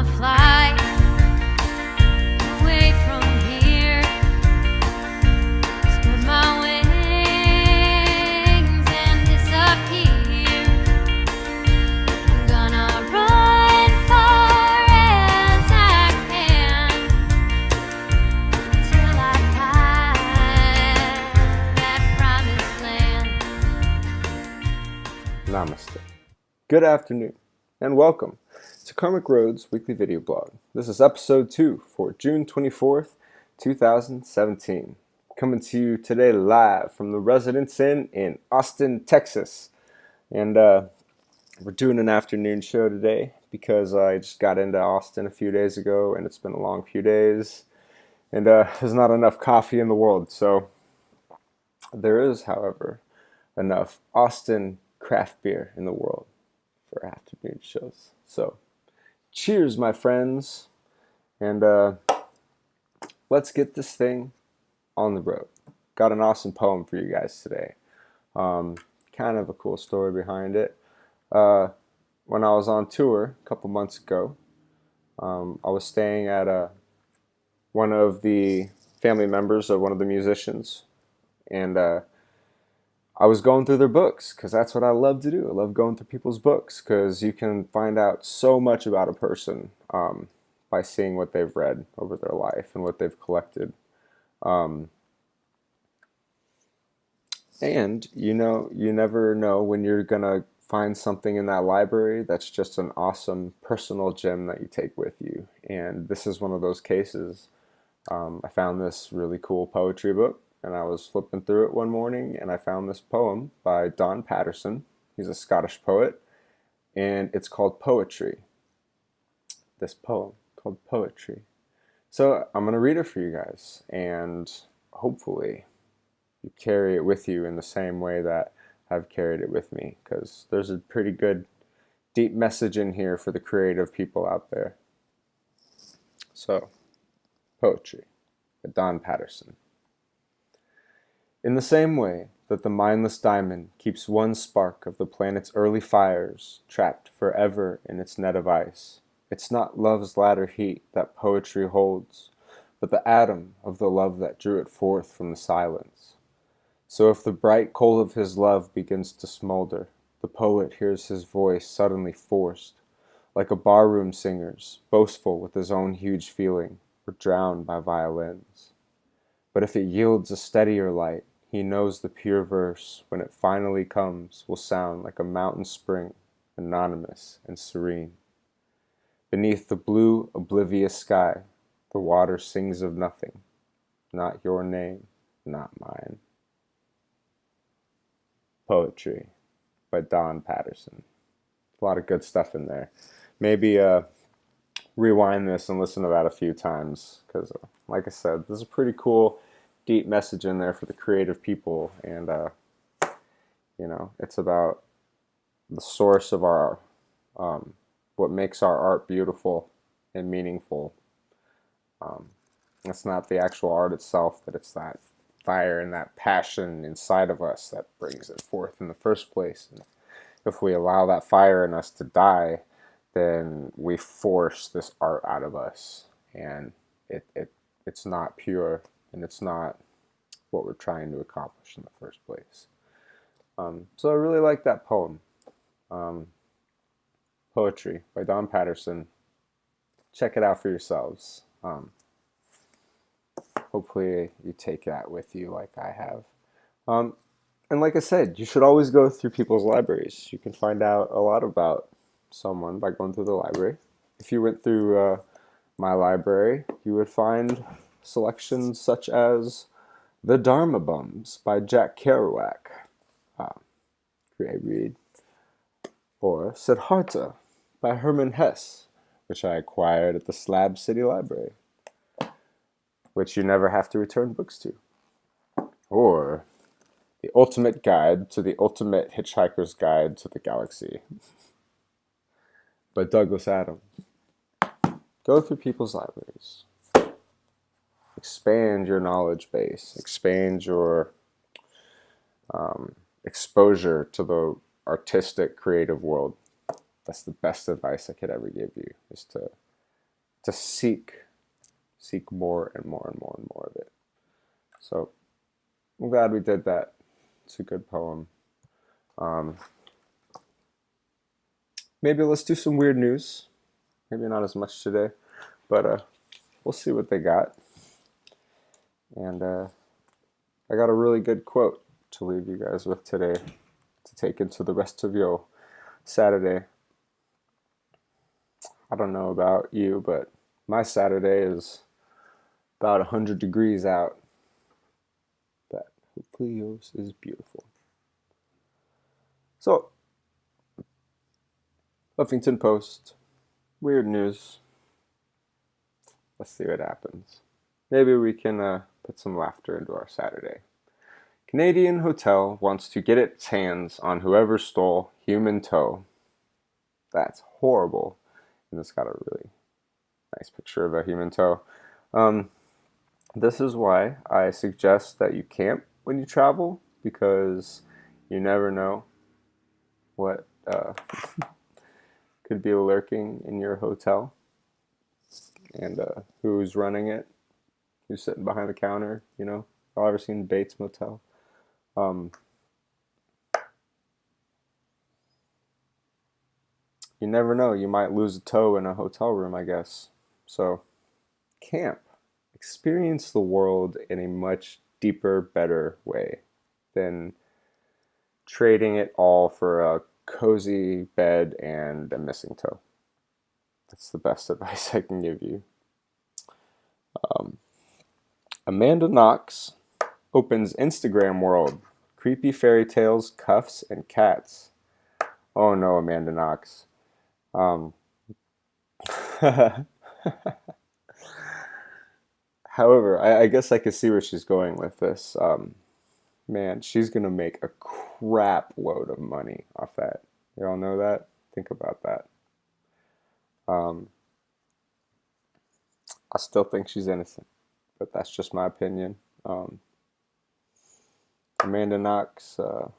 wanna fly away from here, spread my wings and disappear. I'm gonna run far as I can till I find that promised land. Namaste. Good afternoon, and welcome to Karmic Roads Weekly Video Blog. This is episode 2 for June 24th, 2017. Coming to you today live from the Residence Inn in Austin, Texas. And we're doing an afternoon show today because I just got into Austin a few days ago, and it's been a long few days. And there's not enough coffee in the world, so there is, however, enough Austin craft beer in the world for afternoon shows. So, cheers, my friends, and let's get this thing on the road. Got an awesome poem for you guys today. Kind of a cool story behind it. When I was on tour a couple months ago, I was staying at one of the family members of one of the musicians, and I was going through their books because that's what I love to do. I love going through people's books because you can find out so much about a person by seeing what they've read over their life and what they've collected. And you never know when you're gonna find something in that library that's just an awesome personal gem that you take with you. And this is one of those cases. I found this really cool poetry book, and I was flipping through it one morning, and I found this poem by Don Patterson. He's a Scottish poet, and it's called Poetry. This poem called Poetry. So I'm going to read it for you guys, and hopefully you carry it with you in the same way that I've carried it with me, because there's a pretty good deep message in here for the creative people out there. So, Poetry by Don Patterson. In the same way that the mindless diamond keeps one spark of the planet's early fires trapped forever in its net of ice, it's not love's latter heat that poetry holds, but the atom of the love that drew it forth from the silence. So if the bright coal of his love begins to smolder, the poet hears his voice suddenly forced, like a barroom singer's, boastful with his own huge feeling, or drowned by violins. But if it yields a steadier light, he knows the pure verse, when it finally comes, will sound like a mountain spring, anonymous and serene. Beneath the blue, oblivious sky, the water sings of nothing, not your name, not mine. Poetry by Don Patterson. A lot of good stuff in there. Maybe rewind this and listen to that a few times, because like I said, this is a pretty cool deep message in there for the creative people, and it's about the source of our what makes our art beautiful and meaningful. It's not the actual art itself, but it's that fire and that passion inside of us that brings it forth in the first place. And if we allow that fire in us to die, then we force this art out of us, and it's not pure, and it's not what we're trying to accomplish in the first place. So I really like that poem. Poetry by Don Patterson. Check it out for yourselves. Hopefully you take that with you like I have. And like I said, you should always go through people's libraries. You can find out a lot about someone by going through the library. If you went through my library, you would find selections such as The Dharma Bums by Jack Kerouac, great read, or Siddhartha by Hermann Hesse, which I acquired at the Slab City Library, which you never have to return books to, or The Ultimate Guide to the Ultimate Hitchhiker's Guide to the Galaxy by Douglas Adams. Go through people's libraries. Expand your knowledge base. Expand your exposure to the artistic, creative world. That's the best advice I could ever give you, is to to seek more and more and more and more of it. So I'm glad we did that. It's a good poem. Um, Maybe let's do some weird news. Maybe not as much today, but we'll see what they got. And I got a really good quote to leave you guys with today to take into the rest of your Saturday. I don't know about you, but my Saturday is about 100 degrees out. But hopefully yours is beautiful. So, Huffington Post, weird news. Let's see what happens. Maybe we can put some laughter into our Saturday. Canadian hotel wants to get its hands on whoever stole human toe. That's horrible. And it's got a really nice picture of a human toe. This is why I suggest that you camp when you travel, because you never know what could be lurking in your hotel, and who's running it, who's sitting behind the counter. Y'all ever seen Bates Motel? You never know. You might lose a toe in a hotel room, I guess. So, camp. Experience the world in a much deeper, better way than trading it all for a cozy bed and a missing toe. That's the best advice I can give you. Amanda Knox opens Instagram world. Creepy fairy tales, cuffs, and cats. Oh no, Amanda Knox. However, I guess I could see where she's going with this. Man, she's gonna make a crap load of money off that. Y'all know that? Think about that. Um, I still think she's innocent, but that's just my opinion. Amanda Knox, I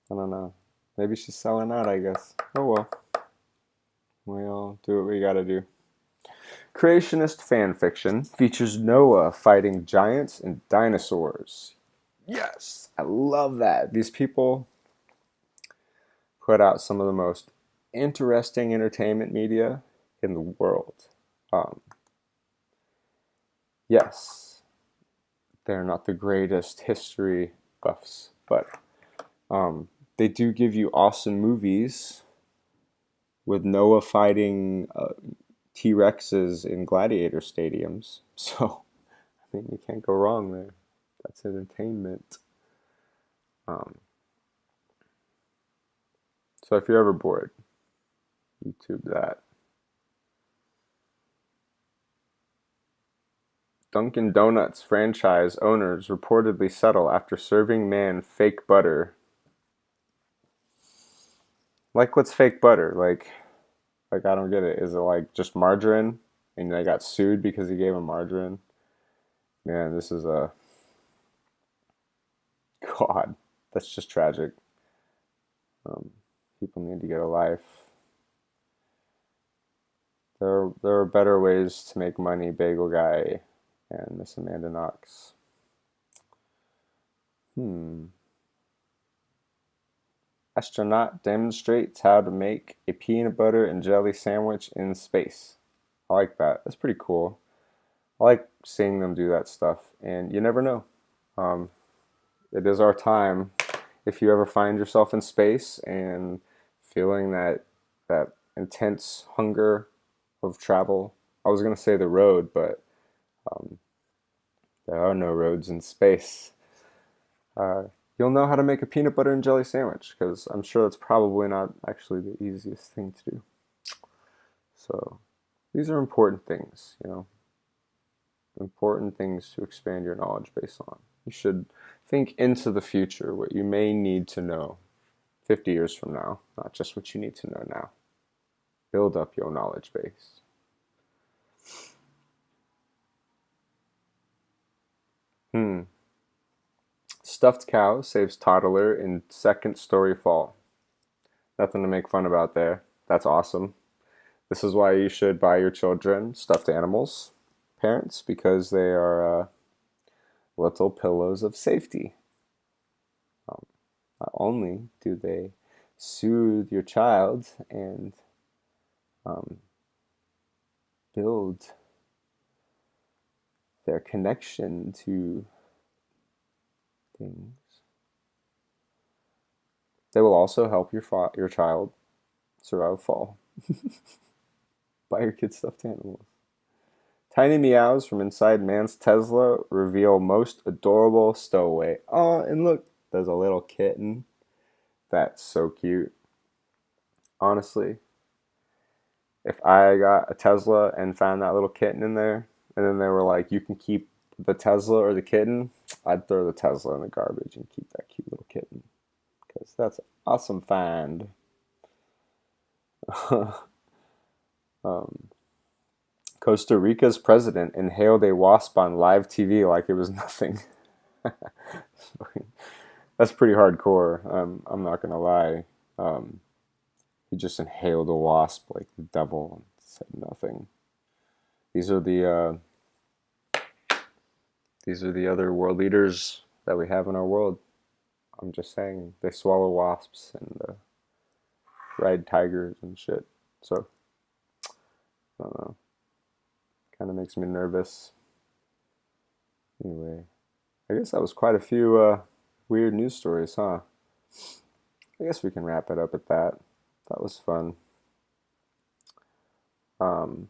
don't know. Maybe she's selling out, I guess. Oh well. We all do what we gotta do. Creationist fan fiction features Noah fighting giants and dinosaurs. Yes, I love that. These people put out some of the most interesting entertainment media in the world. Yes, they're not the greatest history buffs, but they do give you awesome movies with Noah fighting T-Rexes in gladiator stadiums. So, I mean, you can't go wrong there. That's entertainment. So if you're ever bored, YouTube that. Dunkin' Donuts franchise owners reportedly settle after serving man fake butter. Like, what's fake butter? Like I don't get it. Is it like just margarine, and they got sued because he gave him margarine? Man, this is a God. That's just tragic. People need to get a life. There are better ways to make money, Bagel Guy and Miss Amanda Knox. Astronaut demonstrates how to make a peanut butter and jelly sandwich in space. I like that. That's pretty cool. I like seeing them do that stuff, and you never know. It is our time. If you ever find yourself in space and feeling that intense hunger of travel, I was gonna say the road, but there are no roads in space. You'll know how to make a peanut butter and jelly sandwich, because I'm sure that's probably not actually the easiest thing to do. So these are important things, important things to expand your knowledge base on. You should think into the future, what you may need to know 50 years from now, not just what you need to know now. Build up your knowledge base. Stuffed cow saves toddler in second story fall. Nothing to make fun about there. That's awesome. This is why you should buy your children stuffed animals, parents, because they are little pillows of safety. Not only do they soothe your child and um, build their connection to things, they will also help your child survive fall. Buy your kids stuffed animals. Tiny meows from inside man's Tesla reveal most adorable stowaway. Oh, and look, there's a little kitten. That's so cute. Honestly, if I got a Tesla and found that little kitten in there, and then they were like, you can keep the Tesla or the kitten, I'd throw the Tesla in the garbage and keep that cute little kitten. Because that's an awesome find. um, Costa Rica's president inhaled a wasp on live TV like it was nothing. That's pretty hardcore. I'm not gonna lie. Um, he just inhaled a wasp like the devil and said nothing. These are the other world leaders that we have in our world. I'm just saying they swallow wasps and ride tigers and shit. So I don't know. Kind of makes me nervous. Anyway, I guess that was quite a few weird news stories, huh? I guess we can wrap it up at that. That was fun. Um,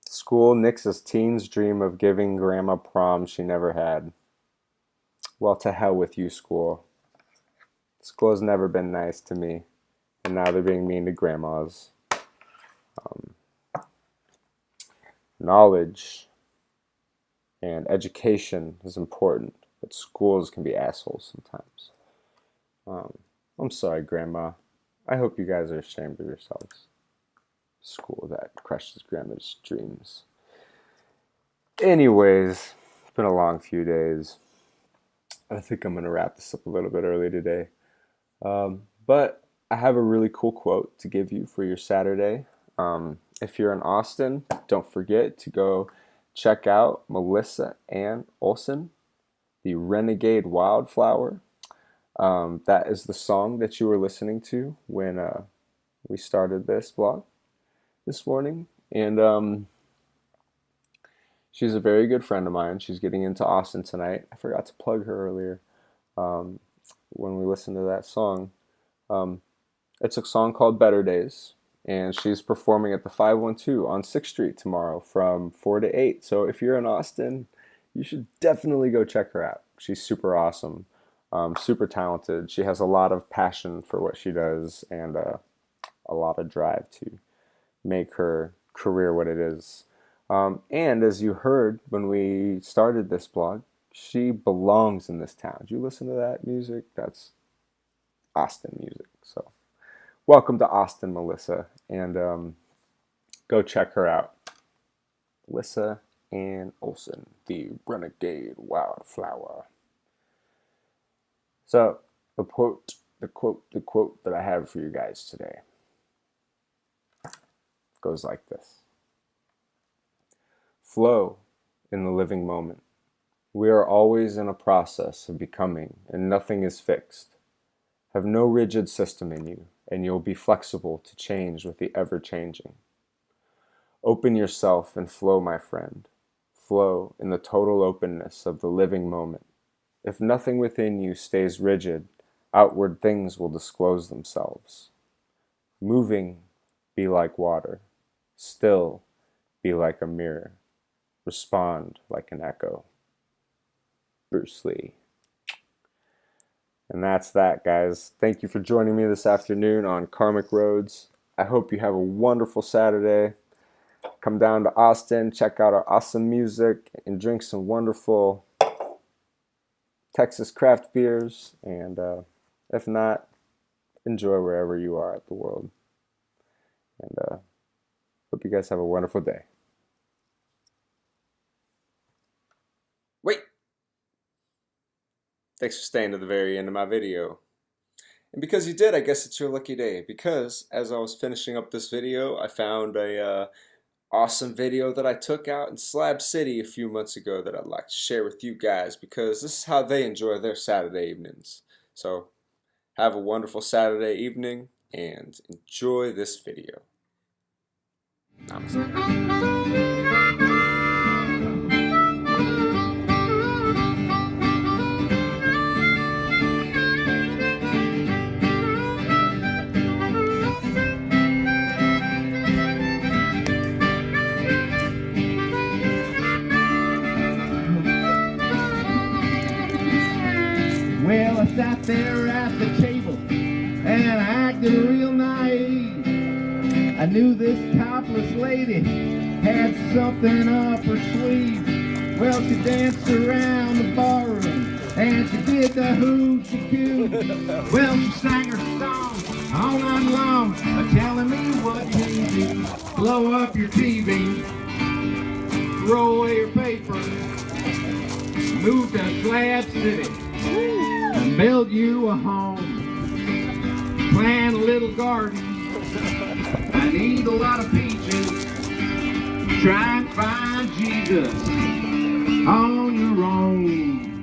School nixes teen's dream of giving grandma prom she never had. Well, to hell with you, school. School has never been nice to me, and now they're being mean to grandmas. Um, Knowledge and education is important, but schools can be assholes sometimes. Um, I'm sorry, Grandma. I hope you guys are ashamed of yourselves. School that crushes grandma's dreams. Anyways, it's been a long few days. I think I'm going to wrap this up a little bit early today. But I have a really cool quote to give you for your Saturday. If you're in Austin, don't forget to go check out Melissa Ann Olson, the Renegade Wildflower. That is the song that you were listening to when we started this vlog this morning. And she's a very good friend of mine. She's getting into Austin tonight. I forgot to plug her earlier um, when we listened to that song. Um, it's a song called Better Days, and she's performing at the 512 on 6th Street tomorrow from 4 to 8. So if you're in Austin, you should definitely go check her out. She's super awesome, super talented. She has a lot of passion for what she does and a lot of drive to make her career what it is. And as you heard when we started this blog, she belongs in this town. Did you listen to that music? That's Austin music. So welcome to Austin, Melissa, and go check her out. Melissa Ann Olson, the Renegade Wildflower. So the quote that I have for you guys today goes like this. Flow in the living moment. We are always in a process of becoming, and nothing is fixed. Have no rigid system in you, and you'll be flexible to change with the ever-changing. Open yourself and flow, my friend. Flow in the total openness of the living moment. If nothing within you stays rigid, outward things will disclose themselves. Moving, be like water. Still, be like a mirror. Respond like an echo. Bruce Lee. And that's that, guys. Thank you for joining me this afternoon on Karmic Roads. I hope you have a wonderful Saturday. Come down to Austin, check out our awesome music, and drink some wonderful Texas craft beers. And if not, enjoy wherever you are at the world. And hope you guys have a wonderful day. Wait! Thanks for staying to the very end of my video. And because you did, I guess it's your lucky day. Because as I was finishing up this video, I found a awesome video that I took out in Slab City a few months ago that I'd like to share with you guys, because this is how they enjoy their Saturday evenings. So have a wonderful Saturday evening and enjoy this video. Namaste. Well, I sat there at the table and I acted real naive. I knew this topless lady had something up her sleeve. Well, she danced around the barroom and she did the hoochie coo. Well, she sang her song all night long, telling me what you do. Blow up your TV, throw away your paper, move to Slab City, and build you a home, plant a little garden, and eat a lot of peaches. Try and find Jesus on your own.